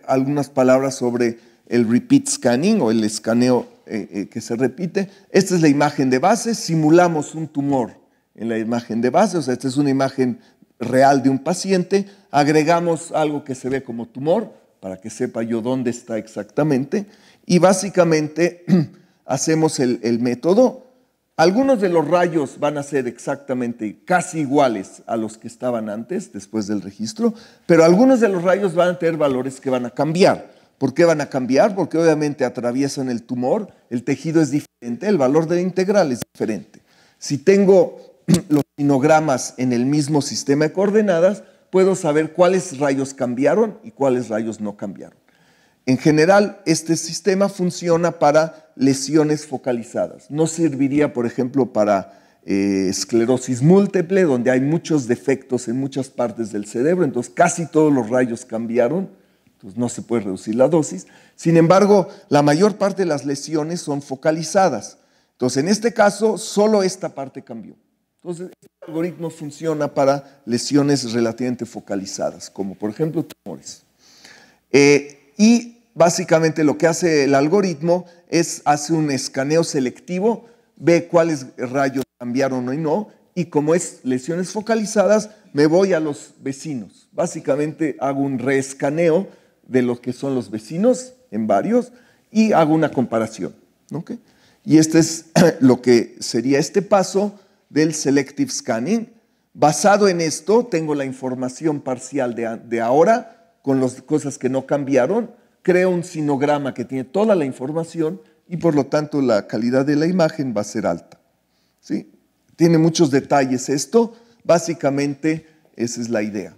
algunas palabras sobre el repeat scanning o el escaneo que se repite. Esta es la imagen de base, simulamos un tumor en la imagen de base, o sea, esta es una imagen real de un paciente, agregamos algo que se ve como tumor, para que sepa yo dónde está exactamente, y básicamente hacemos el método. Algunos de los rayos van a ser exactamente casi iguales a los que estaban antes, después del registro, pero algunos de los rayos van a tener valores que van a cambiar. ¿Por qué van a cambiar? Porque obviamente atraviesan el tumor, el tejido es diferente, el valor de la integral es diferente. Si tengo los sinogramas en el mismo sistema de coordenadas, puedo saber cuáles rayos cambiaron y cuáles rayos no cambiaron. En general, este sistema funciona para lesiones focalizadas. No serviría, por ejemplo, para esclerosis múltiple, donde hay muchos defectos en muchas partes del cerebro, entonces casi todos los rayos cambiaron, entonces no se puede reducir la dosis. Sin embargo, la mayor parte de las lesiones son focalizadas. Entonces, en este caso, solo esta parte cambió. Entonces, este algoritmo funciona para lesiones relativamente focalizadas, como por ejemplo tumores. Y básicamente lo que hace el algoritmo es hace un escaneo selectivo, ve cuáles rayos cambiaron o no, y como es lesiones focalizadas, me voy a los vecinos. Básicamente hago un reescaneo de lo que son los vecinos en varios y hago una comparación. ¿Okay? Y este es lo que sería este paso del selective scanning. Basado en esto, tengo la información parcial de ahora, con las cosas que no cambiaron, creo un sinograma que tiene toda la información y por lo tanto la calidad de la imagen va a ser alta. ¿Sí? Tiene muchos detalles esto, básicamente esa es la idea.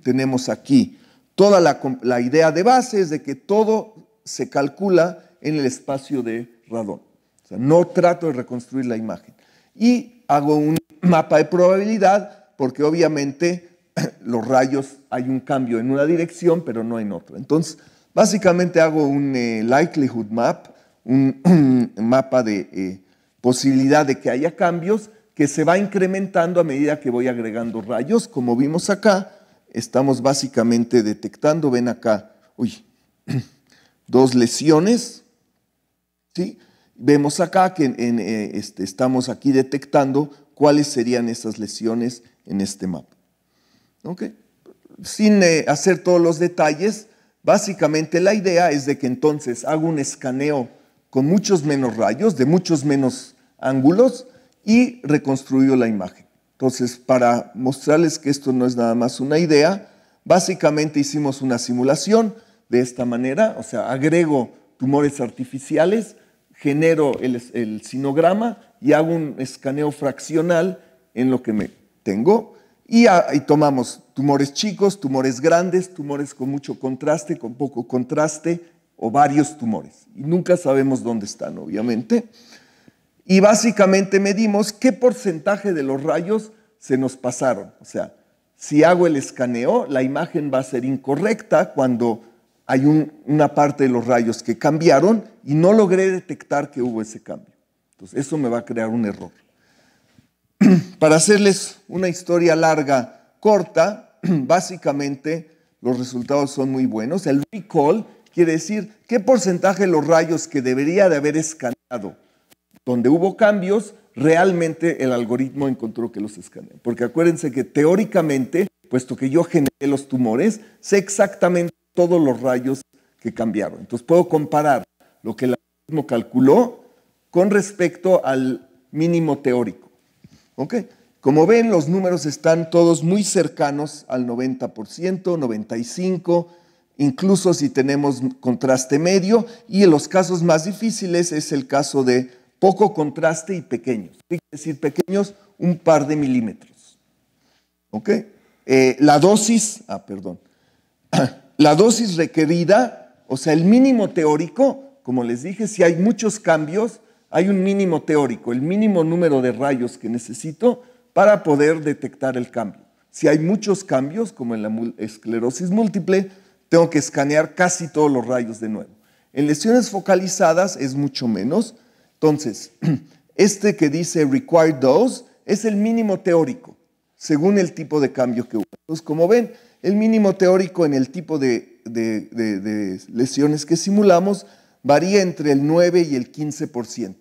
Tenemos aquí toda la idea de base, es de que todo se calcula en el espacio de radón. O sea, no trato de reconstruir la imagen. Y hago un mapa de probabilidad porque obviamente los rayos hay un cambio en una dirección pero no en otra. Entonces, básicamente hago un likelihood map, un mapa de posibilidad de que haya cambios que se va incrementando a medida que voy agregando rayos. Como vimos acá, estamos básicamente detectando, ven acá, dos lesiones, ¿sí? Vemos acá que estamos aquí detectando cuáles serían esas lesiones en este mapa. ¿Okay? Sin hacer todos los detalles, básicamente la idea es de que entonces hago un escaneo con muchos menos rayos, de muchos menos ángulos, y reconstruyo la imagen. Entonces, para mostrarles que esto no es nada más una idea, básicamente hicimos una simulación de esta manera, o sea, agrego tumores artificiales, genero el sinograma y hago un escaneo fraccional en lo que me tengo y tomamos tumores chicos, tumores grandes, tumores con mucho contraste, con poco contraste o varios tumores. Y nunca sabemos dónde están, obviamente. Y básicamente medimos qué porcentaje de los rayos se nos pasaron. O sea, si hago el escaneo, la imagen va a ser incorrecta cuando hay una parte de los rayos que cambiaron y no logré detectar que hubo ese cambio. Entonces, eso me va a crear un error. Para hacerles una historia larga, corta, básicamente los resultados son muy buenos. El recall quiere decir qué porcentaje de los rayos que debería de haber escaneado donde hubo cambios, realmente el algoritmo encontró que los escaneó. Porque acuérdense que teóricamente, puesto que yo generé los tumores, sé exactamente todos los rayos que cambiaron. Entonces puedo comparar lo que el algoritmo calculó con respecto al mínimo teórico. ¿Ok? Como ven, los números están todos muy cercanos al 90%, 95%, incluso si tenemos contraste medio, y en los casos más difíciles es el caso de poco contraste y pequeños. Quiere decir pequeños, un par de milímetros. ¿Ok? La dosis requerida, o sea, el mínimo teórico, como les dije, si hay muchos cambios, hay un mínimo teórico, el mínimo número de rayos que necesito para poder detectar el cambio. Si hay muchos cambios, como en la esclerosis múltiple, tengo que escanear casi todos los rayos de nuevo. En lesiones focalizadas es mucho menos. Entonces, este que dice required dose es el mínimo teórico, según el tipo de cambio que hubo. Entonces, como ven, el mínimo teórico en el tipo de lesiones que simulamos varía entre el 9 y el 15%.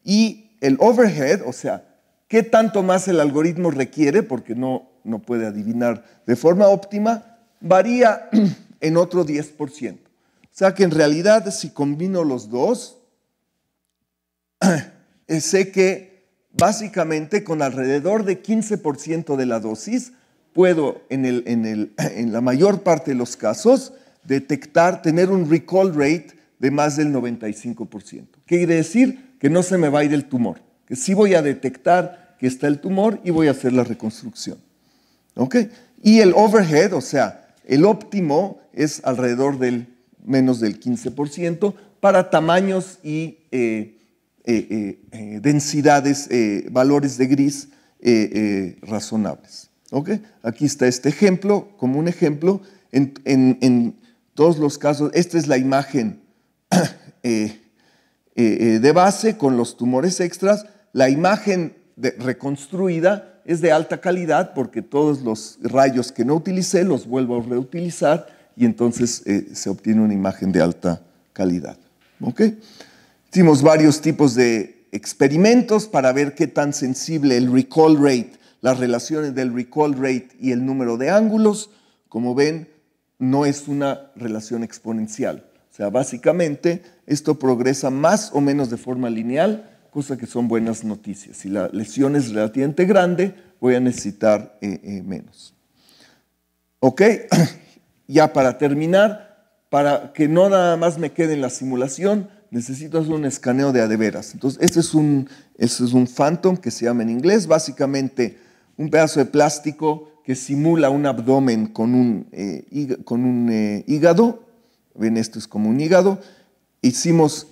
Y el overhead, o sea, qué tanto más el algoritmo requiere, porque no puede adivinar de forma óptima, varía en otro 10%. O sea que en realidad, si combino los dos, sé que básicamente con alrededor de 15% de la dosis puedo en la mayor parte de los casos tener un recall rate de más del 95%. ¿Qué quiere decir? Que no se me va a ir el tumor, que sí voy a detectar que está el tumor y voy a hacer la reconstrucción. ¿Ok? Y el overhead, o sea, el óptimo es alrededor del menos del 15% para tamaños y densidades, valores de gris razonables. ¿Okay? Aquí está este ejemplo, como un ejemplo. En todos los casos, esta es la imagen de base con los tumores extras. La imagen reconstruida es de alta calidad porque todos los rayos que no utilicé los vuelvo a reutilizar y entonces se obtiene una imagen de alta calidad. ¿Okay? Hicimos varios tipos de experimentos para ver qué tan sensible el recall rate, las relaciones del recall rate y el número de ángulos. Como ven, no es una relación exponencial. O sea, básicamente esto progresa más o menos de forma lineal, cosa que son buenas noticias. Si la lesión es relativamente grande, voy a necesitar menos. ¿Ok? Ya para terminar, para que no nada más me quede en la simulación, necesito hacer un escaneo de a de veras. Entonces, este es un phantom que se llama en inglés, básicamente un pedazo de plástico que simula un abdomen con un hígado. Ven, esto es como un hígado. Hicimos,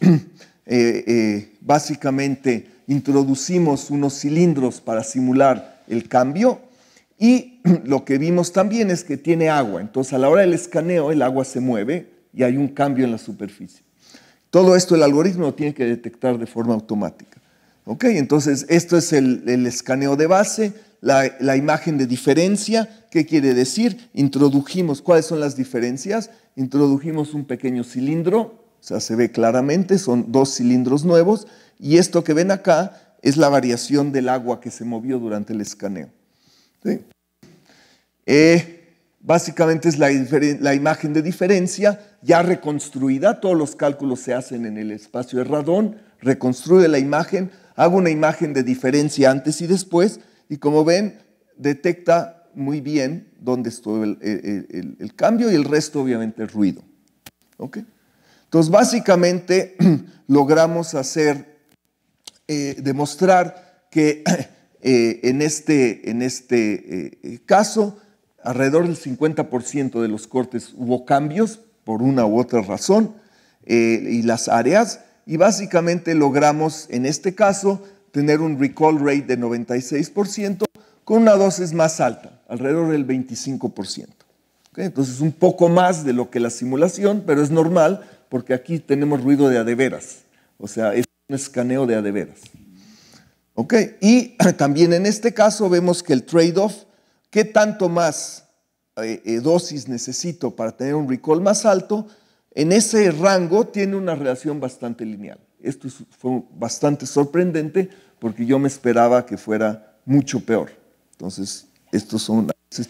básicamente, introducimos unos cilindros para simular el cambio y lo que vimos también es que tiene agua. Entonces, a la hora del escaneo, el agua se mueve y hay un cambio en la superficie. Todo esto el algoritmo lo tiene que detectar de forma automática. ¿Ok? Entonces, esto es el escaneo de base, la imagen de diferencia. ¿Qué quiere decir? Introdujimos, ¿cuáles son las diferencias? Introdujimos un pequeño cilindro, o sea, se ve claramente, son dos cilindros nuevos, y esto que ven acá es la variación del agua que se movió durante el escaneo. ¿Sí? Básicamente es la imagen de diferencia ya reconstruida, todos los cálculos se hacen en el espacio de radón, reconstruye la imagen, hago una imagen de diferencia antes y después y como ven, detecta muy bien dónde estuvo el cambio y el resto obviamente es ruido. ¿Okay? Entonces, básicamente logramos demostrar que en este caso, alrededor del 50% de los cortes hubo cambios por una u otra razón, y las áreas, y básicamente logramos en este caso tener un recall rate de 96% con una dosis más alta, alrededor del 25%. ¿Okay? Entonces, un poco más de lo que la simulación, pero es normal porque aquí tenemos ruido de a de veras, o sea, es un escaneo de a de veras. ¿Okay? Y también en este caso vemos que el trade-off, ¿qué tanto más dosis necesito para tener un recall más alto? En ese rango tiene una relación bastante lineal. Esto fue bastante sorprendente porque yo me esperaba que fuera mucho peor. Entonces,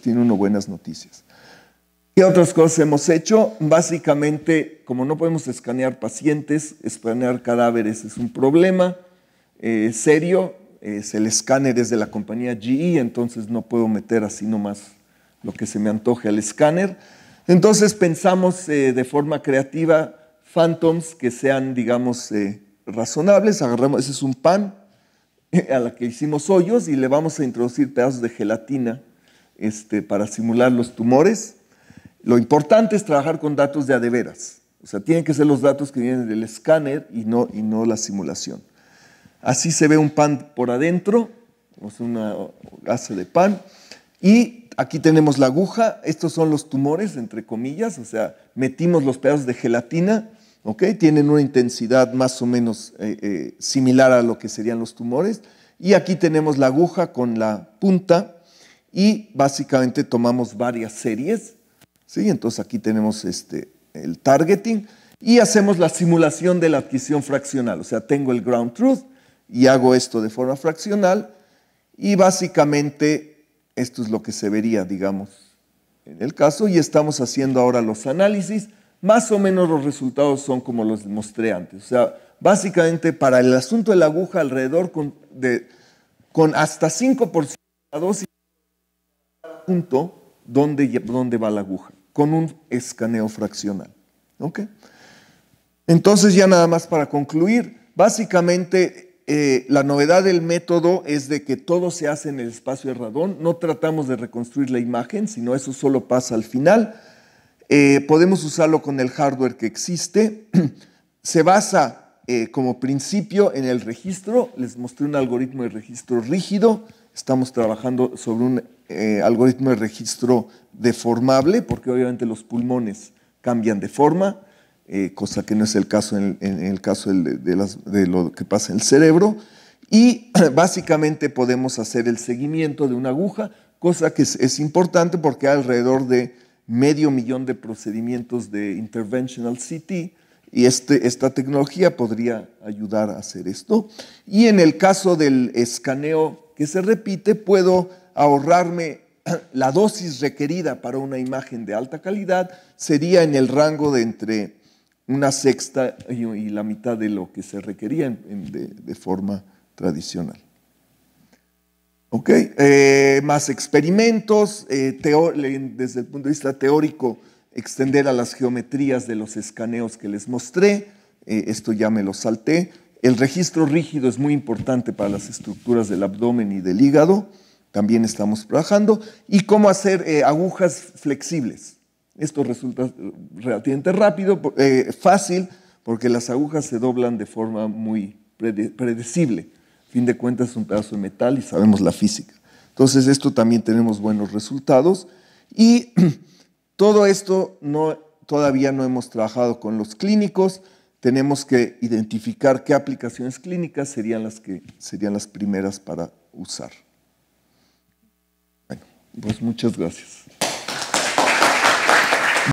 tiene unas buenas noticias. ¿Qué otras cosas hemos hecho? Básicamente, como no podemos escanear pacientes, escanear cadáveres es un problema serio. El escáner es de la compañía GE, entonces no puedo meter así nomás lo que se me antoje al escáner. Entonces pensamos de forma creativa phantoms que sean, digamos, razonables. Agarramos, ese es un pan a la que hicimos hoyos y le vamos a introducir pedazos de gelatina para simular los tumores. Lo importante es trabajar con datos de a de veras. O sea, tienen que ser los datos que vienen del escáner y no la simulación. Así se ve un pan por adentro, o sea, una gasa de pan. Y aquí tenemos la aguja. Estos son los tumores, entre comillas. O sea, metimos los pedazos de gelatina. ¿Okay? Tienen una intensidad más o menos similar a lo que serían los tumores. Y aquí tenemos la aguja con la punta. Y básicamente tomamos varias series. ¿Sí? Entonces aquí tenemos el targeting. Y hacemos la simulación de la adquisición fraccional. O sea, tengo el ground truth y hago esto de forma fraccional, y básicamente esto es lo que se vería, digamos, en el caso, y estamos haciendo ahora los análisis. Más o menos los resultados son como los mostré antes. O sea, básicamente para el asunto de la aguja, alrededor con hasta 5% de la dosis punto dónde va la aguja, con un escaneo fraccional. ¿Okay? Entonces, ya nada más para concluir, básicamente la novedad del método es de que todo se hace en el espacio de radón. No tratamos de reconstruir la imagen, sino eso solo pasa al final. Podemos usarlo con el hardware que existe. Se basa como principio en el registro. Les mostré un algoritmo de registro rígido. Estamos trabajando sobre un algoritmo de registro deformable, porque obviamente los pulmones cambian de forma. Cosa que no es el caso en el caso de lo que pasa en el cerebro. Y básicamente podemos hacer el seguimiento de una aguja, cosa que es importante porque hay alrededor de 500,000 de procedimientos de interventional CT, y esta tecnología podría ayudar a hacer esto. Y en el caso del escaneo que se repite, puedo ahorrarme la dosis requerida para una imagen de alta calidad, sería en el rango de entre una sexta y la mitad de lo que se requería de forma tradicional. ¿Okay? Más experimentos, desde el punto de vista teórico, extender a las geometrías de los escaneos que les mostré. Esto ya me lo salté. El registro rígido es muy importante para las estructuras del abdomen y del hígado. También estamos trabajando. Y cómo hacer agujas flexibles. Esto resulta relativamente rápido, fácil, porque las agujas se doblan de forma muy predecible. A fin de cuentas es un pedazo de metal y sabemos la física. Entonces, esto también tenemos buenos resultados. Y todo esto todavía no hemos trabajado con los clínicos. Tenemos que identificar qué aplicaciones clínicas serían las primeras para usar. Bueno, pues muchas gracias.